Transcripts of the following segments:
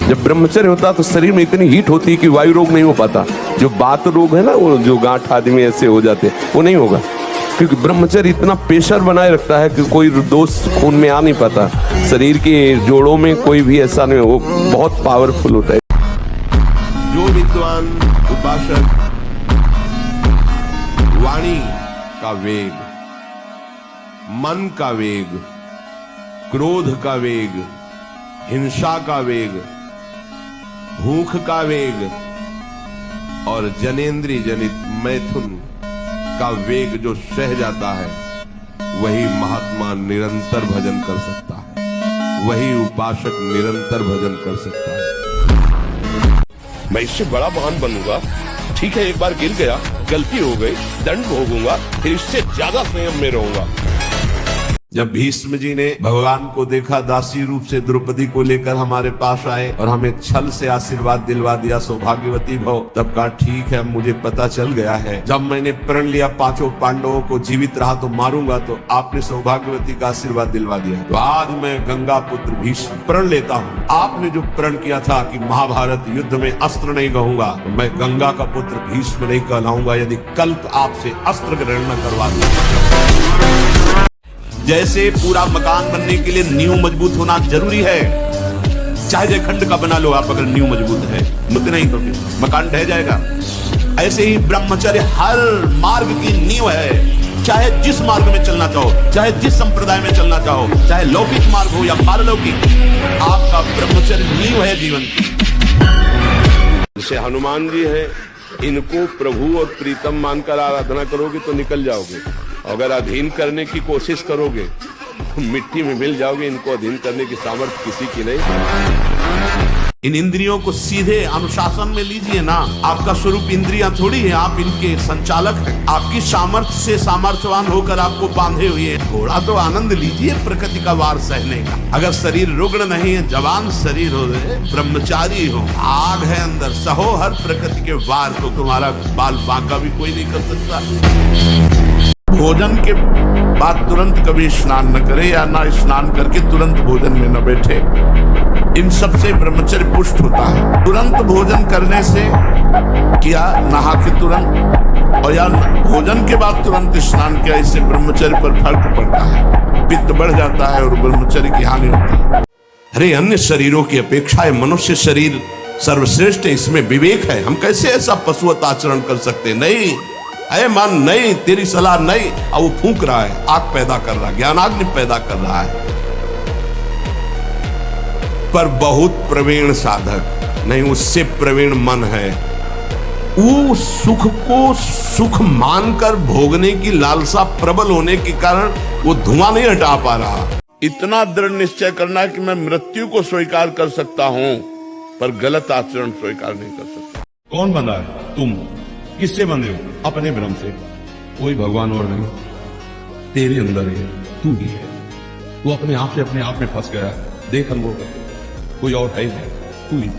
जब ब्रह्मचर्य होता तो शरीर में इतनी हीट होती है कि वायु रोग नहीं हो पाता। जो बात रोग है ना, वो जो गांठ आदमी ऐसे हो जाते, वो नहीं होगा, क्योंकि ब्रह्मचर्य इतना प्रेशर बनाए रखता है कि कोई दोष खून में आ नहीं पाता। शरीर के जोड़ों में कोई भी ऐसा नहीं, वो बहुत पावरफुल होता है। जो विद्वान उपासक वाणी का वेग, मन का वेग, क्रोध का वेग, हिंसा का वेग, भूख का वेग और जनेंद्रिय जनित मैथुन का वेग जो सह जाता है, वही महात्मा निरंतर भजन कर सकता है, वही उपासक निरंतर भजन कर सकता है। मैं इससे बड़ा महान बनूंगा, ठीक है, एक बार गिर गया, गलती हो गई, दंड भोगूंगा, फिर इससे ज्यादा संयम में रहूंगा। जब भीष्म जी ने भगवान को देखा, दासी रूप से द्रौपदी को लेकर हमारे पास आए और हमें छल से आशीर्वाद दिलवा दिया, सौभाग्यवती भव, तब कहा ठीक है, मुझे पता चल गया है, जब मैंने प्रण लिया पांचों पांडवों को जीवित रहा तो मारूंगा, तो आपने सौभाग्यवती का आशीर्वाद दिलवा दिया। तो आज मैं गंगा पुत्र भीष्म प्रण लेता हूँ। आपने जो प्रण किया था कि महाभारत युद्ध में अस्त्र नहीं कहूंगा, तो मैं गंगा का पुत्र भीष्म नहीं कहलाऊंगा यदि कल आपसे अस्त्र ग्रहण न करवा दूं। जैसे पूरा मकान बनने के लिए नींव मजबूत होना जरूरी है, चाहे जयखंड का बना लो आप, अगर नींव मजबूत है, मुद्दे नहीं तो मकान ढह जाएगा। ऐसे ही ब्रह्मचर्य हर मार्ग की नींव है। चाहे जिस मार्ग में चलना चाहो, चाहे जिस संप्रदाय में चलना चाहो, चाहे लौकिक मार्ग हो या पारलौकिक, आपका ब्रह्मचर्य नींव है जीवन की। जैसे हनुमान जी है, इनको प्रभु और प्रीतम मानकर आराधना करोगे तो निकल जाओगे, अगर अधीन करने की कोशिश करोगे तो मिट्टी में मिल जाओगे। इनको अधीन करने की सामर्थ्य किसी की नहीं। इन इंद्रियों को सीधे अनुशासन में लीजिए ना। आपका स्वरूप इंद्रियां थोड़ी है, आप इनके संचालक हैं। आपकी सामर्थ्य से सामर्थ्यवान होकर आपको बांधे हुए हैं। थोड़ा तो आनंद लीजिए प्रकृति का वार सहने का। अगर शरीर रुग्ण नहीं है, जवान शरीर हो, ब्रह्मचारी हो, आग है अंदर, सहो हर प्रकृति के वार, तो तुम्हारा बाल बांका भी कोई नहीं कर सकता। भोजन के बाद तुरंत कभी स्नान न करे, या ना स्नान करके तुरंत भोजन में न बैठे। इन सब से ब्रह्मचर्य पुष्ट होता है। तुरंत भोजन करने से किया, नहा के तुरंत, और या भोजन के बाद तुरंत स्नान किया, इससे ब्रह्मचर्य पर फर्क पड़ता है। पित्त बढ़ जाता है और ब्रह्मचर्य की हानि होती है। अरे अन्य शरीरों की अपेक्षा है मनुष्य शरीर सर्वश्रेष्ठ है, इसमें विवेक है। हम कैसे ऐसा पशुवत आचरण कर सकते? नहीं, अरे मन नहीं, तेरी सलाह नहीं। अब वो फूंक रहा है, आग पैदा कर रहा है, ज्ञानाग्नि पैदा कर रहा है। पर बहुत प्रवीण साधक नहीं, उससे प्रवीण मन है। वो सुख को सुख मानकर भोगने की लालसा प्रबल होने के कारण वो धुआं नहीं हटा पा रहा। इतना दृढ़ निश्चय करना है कि मैं मृत्यु को स्वीकार कर सकता हूं, पर गलत आचरण स्वीकार नहीं कर सकता। कौन बंधा है? तुम। किससे बंधे हो? अपने भ्रम से। कोई भगवान और नहीं, तेरे अंदर है, तू ही है। तू अपने आप में फंस गया। देख अनुभव कर, कोई और है नहीं, तू ही।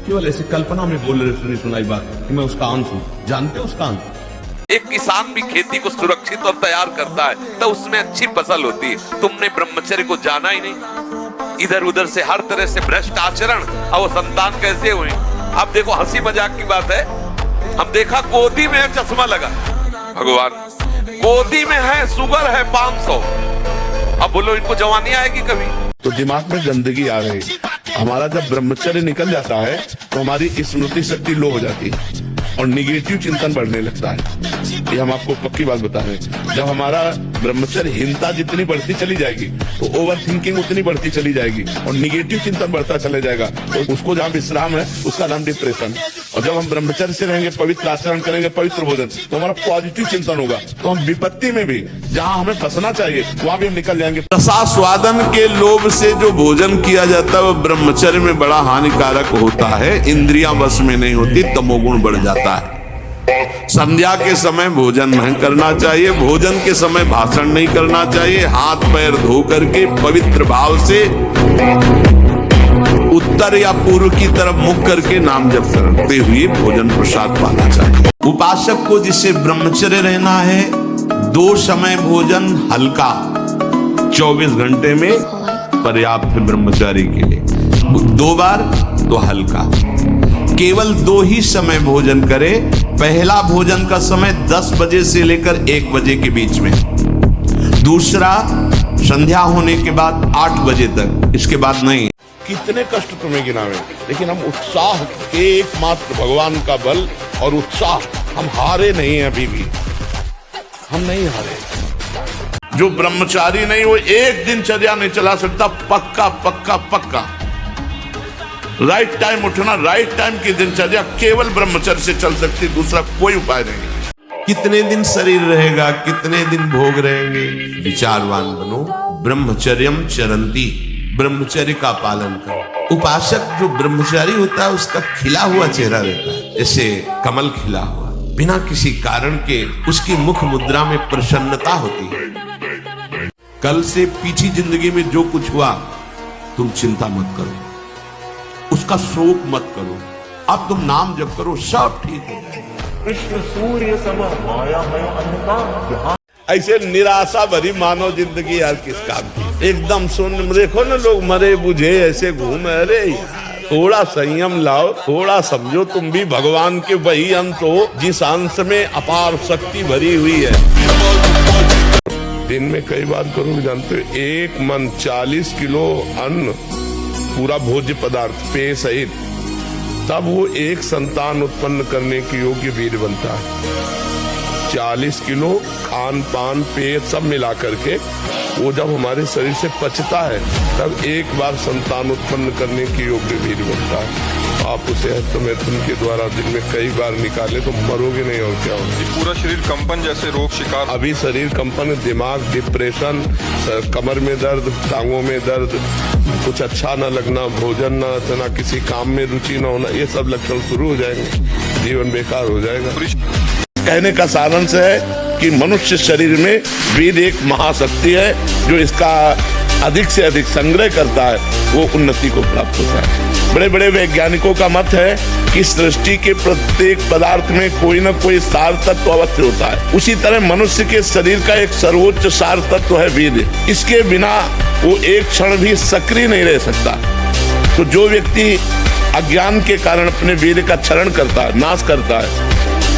केवल ऐसी कल्पना में बोल रहे, सुनी सुनाई बात कि मैं उसका अंश हूं। जानते हो उसका अंश? एक किसान भी खेती को सुरक्षित और तैयार करता है तो उसमें अच्छी फसल होती है। तुमने ब्रह्मचर्य को जाना ही नहीं, इधर उधर से हर तरह से भ्रष्ट आचरण, और वो संतान कैसे हुए? अब देखो, हंसी मजाक की बात है, हम देखा गोदी में चश्मा लगा, भगवान गोदी में है, शुगर है 500। अब बोलो इनको जवानी आएगी कभी? तो दिमाग में गंदगी आ गई। हमारा जब ब्रह्मचर्य निकल जाता है तो हमारी स्मृति शक्ति लो हो जाती है और निगेटिव चिंतन बढ़ने लगता है। ये हम आपको पक्की बात बता रहे हैं। जब हमारा ब्रह्मचर्यहीनता जितनी बढ़ती चली जाएगी तो ओवर थिंकिंग उतनी बढ़ती चली जाएगी और निगेटिव चिंतन बढ़ता चला जाएगा। तो उसको जहाँ विश्राम है उसका नाम डिप्रेशन। और जब हम ब्रह्मचर्य से रहेंगे, पवित्र आचरण करेंगे, पवित्र भोजन, तो हमारा पॉजिटिव चिंतन होगा। तो हम विपत्ति में भी, जहाँ हमें फंसना चाहिए, वहां भी हम निकल जाएंगे। रसास्वादन के लोभ से जो भोजन किया जाता है वो ब्रह्मचर्य में बड़ा हानिकारक होता है। इंद्रियां बस में नहीं होती, तमोगुण बढ़ जाता है। संध्या के समय भोजन नहीं करना चाहिए, भोजन के समय भाषण नहीं करना चाहिए। हाथ पैर धो करके पवित्र भाव से उत्तर या पूर्व की तरफ मुख करके नाम जप करते हुए भोजन प्रसाद पाना चाहिए। उपासक को जिसे ब्रह्मचर्य रहना है, 2 समय भोजन हल्का 24 घंटे में पर्याप्त ब्रह्मचारी के लिए। 2 बार तो हल्का। केवल 2 ही समय भोजन करे। पहला भोजन का समय 10 बजे से लेकर 1 बजे के बीच में, दूसरा संध्या होने के बाद 8 बजे तक, इसके बाद नहीं। कितने कष्ट तुम्हें गिनावे, लेकिन हम उत्साह के एकमात्र भगवान का बल और उत्साह, हम हारे नहीं हैं, अभी भी हम नहीं हारे। जो ब्रह्मचारी नहीं, वो एक दिनचर्या नहीं चला सकता। पक्का पक्का पक्का राइट टाइम उठना, राइट टाइम की दिनचर्या केवल ब्रह्मचर्य से चल सकती, दूसरा कोई उपाय नहीं। कितने दिन शरीर रहेगा, कितने दिन भोग रहेंगे, विचारवान बनो। ब्रह्मचर्यम चरंती, ब्रह्मचर्य का पालन करो। उपासक जो ब्रह्मचारी होता है उसका खिला हुआ चेहरा रहता है, जैसे कमल खिला हुआ, बिना किसी कारण के उसकी मुख मुद्रा में प्रसन्नता होती है। कल से पीछे जिंदगी में जो कुछ हुआ तुम चिंता मत करो, उसका शोक मत करो। अब तुम नाम जप करो, सब ठीक हो जाएगा। कृष्ण सूर्य सम मायामय अंधकार। ऐसे निराशा भरी मानो जिंदगी यार किस काम की। एकदम सुन, देखो ना लोग मरे बुझे ऐसे घूमे। अरे यार थोड़ा संयम लाओ, थोड़ा समझो तुम भी भगवान के वही अंश हो जिस अंश में अपार शक्ति भरी हुई है। दिन में कई बार करोगे जानते हो, एक मन 40 किलो अन्न, पूरा भोज्य पदार्थ पेय सहित, तब वो एक संतान उत्पन्न करने के योग्य वीर बनता है। 40 किलो खान पान पेय सब मिला करके वो जब हमारे शरीर से पचता है तब एक बार संतान उत्पन्न करने के योग्य वीर बनता है। आप उसे हस्तमैथुन के द्वारा दिन में कई बार निकाले तो मरोगे नहीं, और क्या होगा। पूरा शरीर कंपन जैसे रोग शिकार। अभी शरीर कंपन, दिमाग डिप्रेशन, कमर में दर्द, टांगों में दर्द, कुछ अच्छा न लगना, भोजन न करना, किसी काम में रुचि न होना, ये सब लक्षण शुरू हो जाएंगे, जीवन बेकार हो जाएगा। कहने का सारांश है कि मनुष्य शरीर में वीर एक महाशक्ति है, जो इसका अधिक से अधिक संग्रह करता है वो उन्नति को प्राप्त होता है। बड़े बड़े वैज्ञानिकों का मत है कि सृष्टि के प्रत्येक पदार्थ में कोई न कोई सार तत्व अवश्य होता है। उसी तरह मनुष्य के शरीर का एक सर्वोच्च सार तत्व है वीर्य। इसके बिना वो एक क्षण भी सक्रिय नहीं रह सकता। तो जो व्यक्ति अज्ञान के कारण अपने वीर्य का क्षरण करता है, नाश करता है,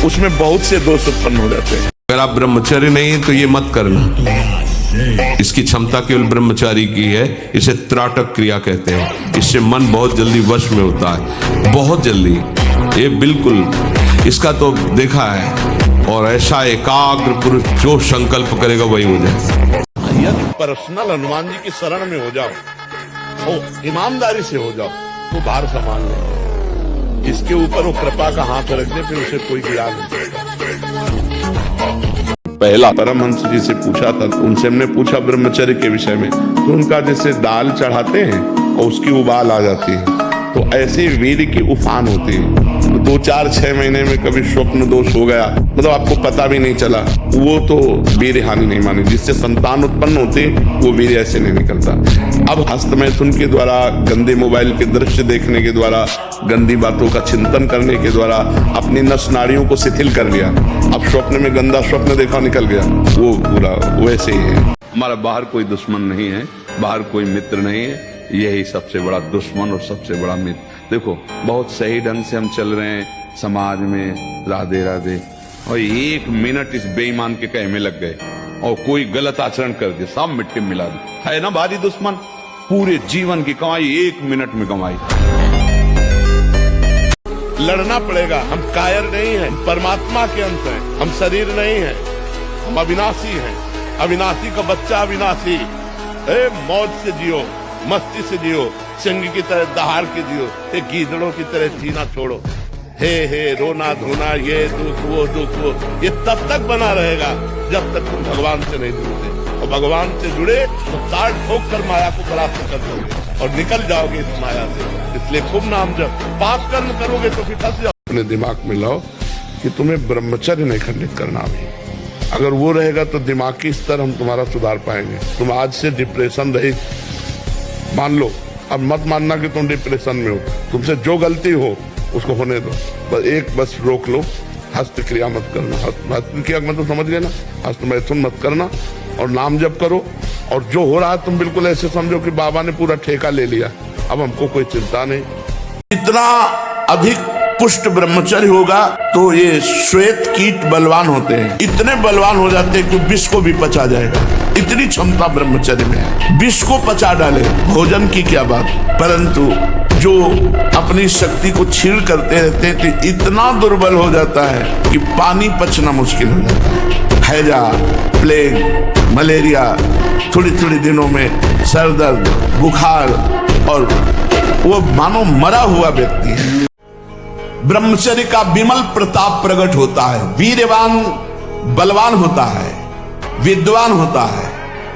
उसमें बहुत से दोष उत्पन्न हो जाते हैं। अगर आप ब्रह्मचर्य नहीं है तो ये मत करना। इसकी क्षमता केवल ब्रह्मचारी की है। इसे त्राटक क्रिया कहते हैं। इससे मन बहुत जल्दी वश में होता है, बहुत जल्दी। ये बिल्कुल इसका तो देखा है। और ऐसा एकाग्र पुरुष जो संकल्प करेगा वही हो जाए। यदि पर्सनल हनुमान जी की शरण में हो जाओ, तो ईमानदारी से हो जाओ, तो भार संभाल ले। इसके ऊपर वो कृपा का हाथ रख दे, फिर उसे कोई गिरा नहीं सकता। पहला परमहंस जी से पूछा था, उनसे हमने पूछा ब्रह्मचर्य के विषय में, तो उनका जैसे दाल चढ़ाते हैं और उसकी उबाल आ जाती है, तो ऐसे वीर्य की उफान होती है। तो 2, 4, 6 महीने में कभी स्वप्न दोष हो गया, मतलब आपको पता भी नहीं चला, वो तो वीर्य हानि नहीं मानी। जिससे संतान उत्पन्न होते वो वीर्य ऐसे नहीं निकलता। अब हस्तमैथुन के द्वारा, गंदे मोबाइल के दृश्य देखने के द्वारा, गंदी बातों का चिंतन करने के द्वारा अपनी नस नाड़ियों को शिथिल कर लिया। अब स्वप्न में गंदा स्वप्न देखा, निकल गया, वो पूरा वैसे ही है। हमारा बाहर कोई दुश्मन नहीं है, बाहर कोई मित्र नहीं है, यही सबसे बड़ा दुश्मन और सबसे बड़ा मित्र। देखो बहुत सही ढंग से हम चल रहे हैं समाज में, राधे राधे, और 1 मिनट इस बेईमान के कहे में लग गए और कोई गलत आचरण कर दिया, सब मिट्टी में मिला दिया। है ना भारी दुश्मन, पूरे जीवन की कमाई 1 मिनट में कमाई। लड़ना पड़ेगा। हम कायर नहीं हैं, परमात्मा के अंश हैं, हम शरीर नहीं हैं, हम अविनाशी हैं। अविनाशी का बच्चा अविनाशी। मौज से जियो, मस्ती से जियो, सिंह की तरह दहाड़ के जियो, गीदड़ों की तरह जीना छोड़ो। हे रोना धोना, ये दुख वो दुख वो, ये तब तक बना रहेगा जब तक तुम भगवान से नहीं जुड़ते। और भगवान से जुड़े तो ताड़ ठोक कर माया को परास्त कर दोगे और निकल जाओगे इस माया से। इसलिए खूब नाम जब पाप कर्म करोगे तो फिर फंस जाओ। अपने दिमाग में लाओ कि तुम्हें ब्रह्मचर्य नहीं खंडित करना अभी। अगर वो रहेगा तो दिमागी स्तर हम तुम्हारा सुधार पाएंगे। तुम आज से डिप्रेशन रहित मान लो। अब मत मानना कि तुम डिप्रेशन में हो, तुमसे जो गलती हो उसको होने दो। बस रोक लो, हस्त क्रिया मत करना। हस्त क्रिया मतलब समझ गए ना, हस्तमैथुन मत करना और नाम जप करो। और जो हो रहा है तुम बिल्कुल ऐसे समझो कि बाबा ने पूरा ठेका ले लिया, अब हमको कोई चिंता नहीं। इतना अधिक पुष्ट ब्रह्मचर्य होगा तो ये श्वेत कीट बलवान होते हैं, इतने बलवान हो जाते हैं कि विष को भी पचा जाएगा। इतनी क्षमता ब्रह्मचर्य में है, विष को पचा डाले, भोजन की क्या बात। परंतु जो अपनी शक्ति को छीण करते रहते हैं तो इतना दुर्बल हो जाता है कि पानी पचना मुश्किल हो जाता है। हैजा, प्लेग, मलेरिया, थोड़ी थोड़ी दिनों में सर दर्द, बुखार, और वो मानो मरा हुआ व्यक्ति है। ब्रह्मचर्य का विमल प्रताप प्रकट होता है, वीरवान बलवान होता है, विद्वान होता है,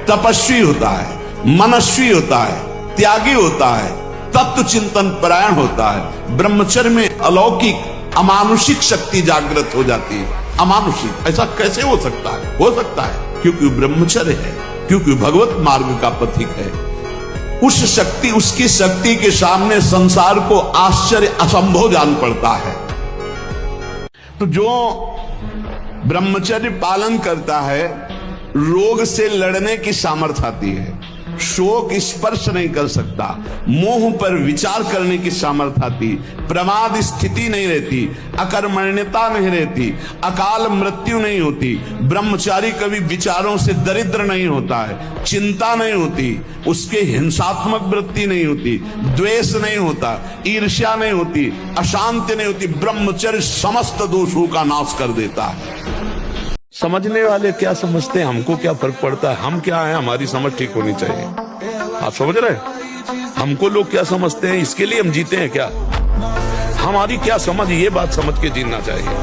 तपस्वी होता है, मनस्वी होता है, त्यागी होता है, तत्व चिंतन परायण होता है। ब्रह्मचर्य में अलौकिक अमानुषिक शक्ति जागृत हो जाती है। अमानुषिक ऐसा कैसे हो सकता है? हो सकता है क्योंकि ब्रह्मचर्य है, क्योंकि भगवत मार्ग का पथिक है। उस शक्ति, उसकी शक्ति के सामने संसार को आश्चर्य असंभव जान पड़ता है। तो जो ब्रह्मचर्य पालन करता है, रोग से लड़ने की सामर्थ्य आती है, शोक स्पर्श नहीं कर सकता, मोह पर विचार करने की सामर्थ्य आती, प्रमाद स्थिति नहीं रहती, अकर्मण्यता नहीं रहती, अकाल मृत्यु नहीं होती। ब्रह्मचारी कभी विचारों से दरिद्र नहीं होता है, चिंता नहीं होती, उसके हिंसात्मक वृत्ति नहीं होती, द्वेष नहीं होता, ईर्ष्या नहीं होती, अशांति नहीं होती। ब्रह्मचर्य समस्त दोषों का नाश कर देता है। समझने वाले क्या समझते हैं, हमको क्या फर्क पड़ता है, हम क्या है, हमारी समझ ठीक होनी चाहिए। आप समझ रहे हैं? हमको लोग क्या समझते हैं, इसके लिए हम जीते हैं क्या? हमारी क्या समझ, ये बात समझ के जीना चाहिए।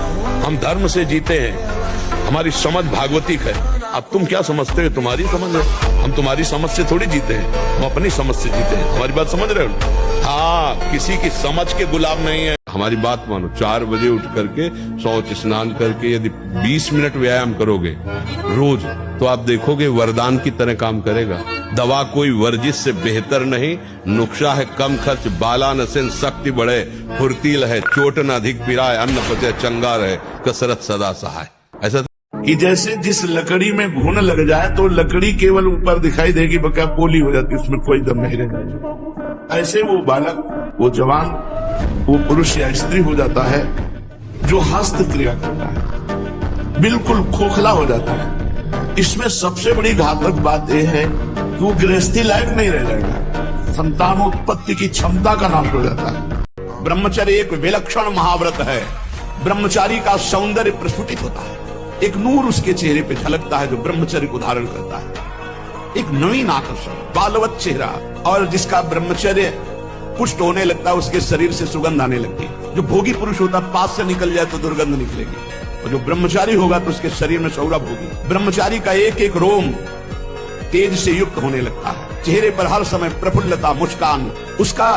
हम धर्म से जीते हैं, हमारी समझ भागवतिक है। अब तुम क्या समझते हो, तुम्हारी समझ है, हम तुम्हारी समझ से थोड़ी जीते हैं, हम अपनी समझ से जीते हैं। हमारी बात समझ रहे हो? हाँ, किसी की समझ के गुलाम नहीं है। हमारी बात मानो, 4 बजे उठ करके शौच स्नान करके यदि 20 मिनट व्यायाम करोगे रोज, तो आप देखोगे वरदान की तरह काम करेगा। दवा कोई वर्जिश से बेहतर नहीं, नुक्शा है कम खर्च, बाला नसेन शक्ति बढ़े, फुर्तील है चोट न अधिक पिराए, अन्न पचे चंगा रहे, कसरत सदा सहाय। ऐसा कि जैसे जिस लकड़ी में घुन लग जाए तो लकड़ी केवल ऊपर दिखाई देगी, बका पोली हो जाती, उसमें कोई दम नहीं रहता। ऐसे वो बालक, वो जवान, वो पुरुष या स्त्री हो जाता है जो हस्त क्रिया करता है, बिल्कुल खोखला हो जाता है। इसमें सबसे बड़ी घातक बात यह है कि वो गृहस्थी लायक नहीं रह जाएगा, संतानोत्पत्ति की क्षमता का नाश हो जाता है। ब्रह्मचर्य एक विलक्षण महाव्रत है। ब्रह्मचारी का सौंदर्य प्रस्फुटित होता है, एक नूर उसके चेहरे पे झलकता है जो ब्रह्मचर्य को धारण करता है, एक नवीन आकर्षण, बालवत चेहरा। और जिसका ब्रह्मचर्य पुष्ट होने लगता है, उसके शरीर से सुगंध आने लगती है। जो भोगी पुरुष होता है, पास से निकल जाए तो दुर्गंध निकलेगी, और जो ब्रह्मचारी होगा तो उसके शरीर में सौरभ होगी। ब्रह्मचारी का एक एक रोम तेज से युक्त होने लगता है, चेहरे पर हर समय प्रफुल्लता, मुस्कान, उसका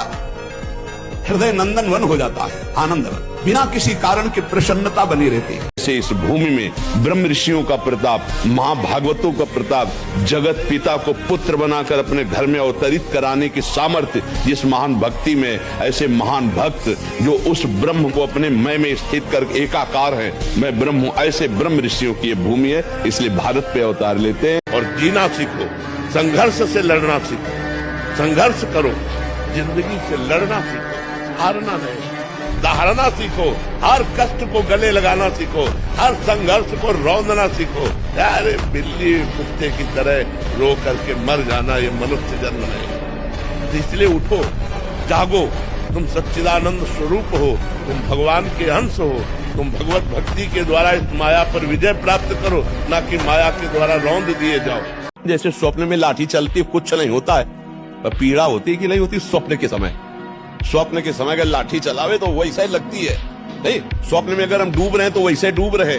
हृदय नंदन वन हो जाता है, आनंदवन, बिना किसी कारण के प्रसन्नता बनी रहती है। इस भूमि में ब्रह्म ऋषियों का प्रताप, महाभागवतों का प्रताप, जगत पिता को पुत्र बनाकर अपने घर में अवतरित कराने की सामर्थ्य जिस महान भक्ति में, ऐसे महान भक्त जो उस ब्रह्म को अपने मैं में स्थित कर एकाकार है, मैं ब्रह्म हूँ, ऐसे ब्रह्म ऋषियों की ये भूमि है। इसलिए भारत पे अवतार लेते हैं। और जीना सीखो, संघर्ष से लड़ना सीखो, संघर्ष करो, जिंदगी से लड़ना सीखो, हारना नहीं, दहाड़ना सीखो, हर कष्ट को गले लगाना सीखो, हर संघर्ष को रौंदना सीखो। अरे बिल्ली कुत्ते की तरह रो करके मर जाना ये मनुष्य जन्म नहीं। तो इसलिए उठो, जागो, तुम सच्चिदानंद स्वरूप हो, तुम भगवान के अंश हो, तुम भगवत भक्ति के द्वारा इस माया पर विजय प्राप्त करो, ना कि माया के द्वारा रौंद दिए जाओ। जैसे स्वप्न में लाठी चलती, कुछ नहीं होता है, पर पीड़ा होती कि नहीं होती स्वप्न के समय। स्वप्न के समय अगर लाठी चलावे तो वैसा ही लगती है, नहीं? स्वप्न में अगर हम डूब रहे हैं तो वैसे डूब रहे,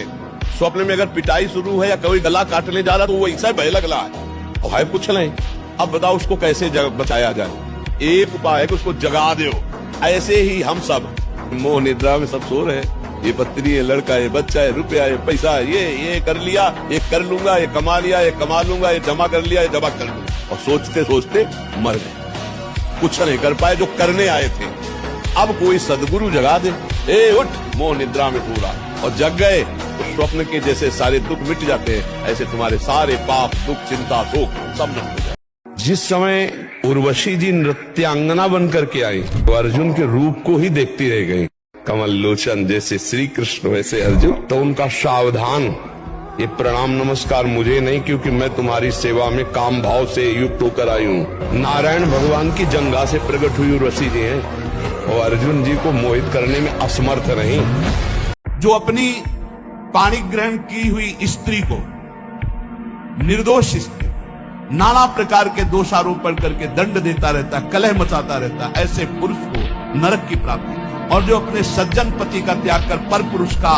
स्वप्न में अगर पिटाई शुरू है या कोई गला काटने जा रहा तो वैसा ही भय लग रहा है, और है कुछ नहीं। अब बताओ उसको कैसे बचाया जाए? एक उपाय है कि उसको जगा दो। ऐसे ही हम सब मोह निद्रा में सब सो रहे हैं, ये पत्नी है, लड़का है, बच्चा है, रुपया है, पैसा है, ये कर लिया, ये कर लूंगा, ये कमा लिया, ये कमा लूंगा, ये जमा कर लिया, ये जमा कर लूंगा, और सोचते सोचते मर गए, कुछ नहीं कर पाए जो करने आए थे। अब कोई सदगुरु जगा दे, ए उठ, मोह निद्रा में सो रहा, और जग गए तो स्वप्न के जैसे सारे दुख मिट जाते हैं, ऐसे तुम्हारे सारे पाप, दुख, चिंता, शोक सब नष्ट हो जाए। जिस समय उर्वशी जी नृत्यांगना बनकर के आई तो अर्जुन के रूप को ही देखती रह गई। कमल लोचन जैसे श्री कृष्ण वैसे अर्जुन। तो उनका सावधान, ये प्रणाम नमस्कार मुझे नहीं, क्योंकि मैं तुम्हारी सेवा में काम भाव से युक्त होकर आई हूँ। नारायण भगवान की जंघा से प्रकट हुई उर्वशी जी हैं और अर्जुन जी को मोहित करने में असमर्थ नहीं। जो अपनी पाणी ग्रहण की हुई स्त्री को, निर्दोष स्त्री, नाना प्रकार के दोषारोपण करके दंड देता रहता है, कलह मचाता रहता है, ऐसे पुरुष को नरक की प्राप्ति। और जो अपने सज्जन पति का त्याग कर पर पुरुष का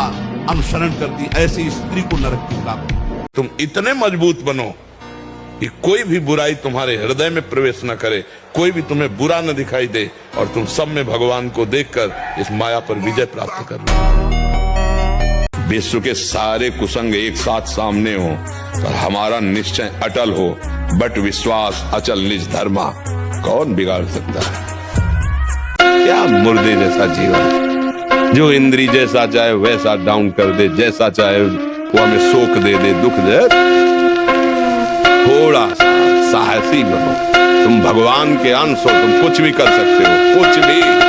अनुसरण करती, ऐसी स्त्री को नरक की प्राप्ति। तुम इतने मजबूत बनो कि कोई भी बुराई तुम्हारे हृदय में प्रवेश न करे, कोई भी तुम्हें बुरा न दिखाई दे, और तुम सब में भगवान को देखकर इस माया पर विजय प्राप्त करना। विश्व के सारे कुसंग एक साथ सामने हो और हमारा निश्चय अटल हो, बट विश्वास अचल निज धर्मा, कौन बिगाड़ सकता है? क्या मुर्दे जैसा जीवन, जो इंद्री जैसा चाहे वैसा डाउन कर दे, जैसा चाहे वो हमें शोक दे दे, दुख दे। थोड़ा सा साहसी बनो, तुम भगवान के अंश हो, तुम कुछ भी कर सकते हो, कुछ भी।